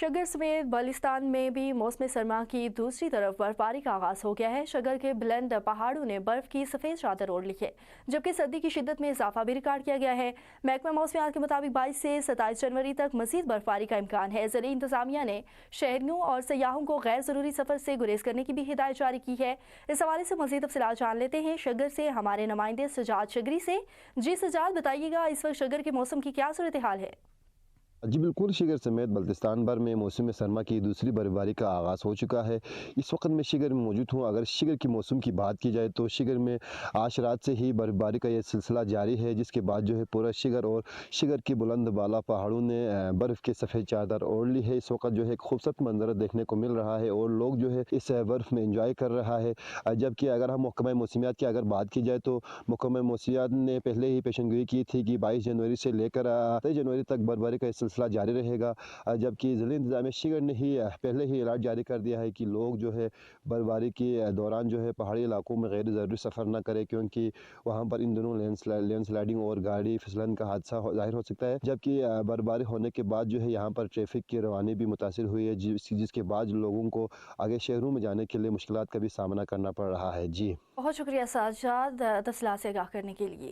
Sugar समेत बलिस्तान में भी मौसम सरमा की दूसरी तरफ बर्फबारी का आगाज हो गया है। शगर के बुलंद पहाड़ों ने बर्फ की सफेद चादर ओढ़ ली है, जबकि सर्दी की शिद्दत में इजाफा भी रिकॉर्ड किया गया है। महकमा मौसमियात के मुताबिक 22 से 27 जनवरी तक मजीद बर्फबारी का इम्कान है। ज़िले इंतजामिया ने शहरियों और सयाहों को गैर जरूरी सफर से गुरेज करने की भी हिदायत जारी की है। इस हवाले से मजीद तफसीलात जान लेते हैं शगर से हमारे नुमाइंदे सजाद शगरी से। जी सजाद, बताइएगा इस वक्त शगर के मौसम की क्या सूरत हाल है? जी बिल्कुल, शिगर समेत बल्तिस्तान भर में मौसम सरमा की दूसरी बर्फबारी का आगाज़ हो चुका है। इस वक्त मैं शिगर में मौजूद हूँ। अगर शिगर की मौसम की बात की जाए तो शिगर में आज रात से ही बर्फबारी का ये सिलसिला जारी है, जिसके बाद जो है पूरा शिगर और शिगर की बुलंद बाला पहाड़ों ने बर्फ़ की सफ़ेद चादर ओढ़ ली है। इस वक्त जो है खूबसूरत मंजर देखने को मिल रहा है और लोग जो है इस बर्फ़ में इंजॉय कर रहा है। जबकि अगर हम महकमा मौसमियात की अगर बात की जाए तो महकमा मौसमियात ने पहले ही पेशेनगोई की थी कि 22 जनवरी से लेकर 23 जनवरी तक बर्फबारी का सिलसिला जारी रहेगा। जबकि ज़िला इंतज़ामिया शिगर ने ही पहले ही अलर्ट जारी कर दिया है कि लोग जो है बर्फबारी के दौरान जो है पहाड़ी इलाकों में गैर ज़रूरी सफ़र ना करें, क्योंकि वहाँ पर इन दिनों लैंडस्लाइडिंग और गाड़ी फिसलन का हादसा ज़ाहिर हो सकता है। जबकि बर्फबारी होने के बाद जो है यहाँ पर ट्रैफिक की रवानी भी मुतासिर हुई है, जिसके बाद लोगों को आगे शहरों में जाने के लिए मुश्किलात का भी सामना करना पड़ रहा है। जी बहुत शुक्रिया सजाद तफसीलात से आगाह करने के लिए।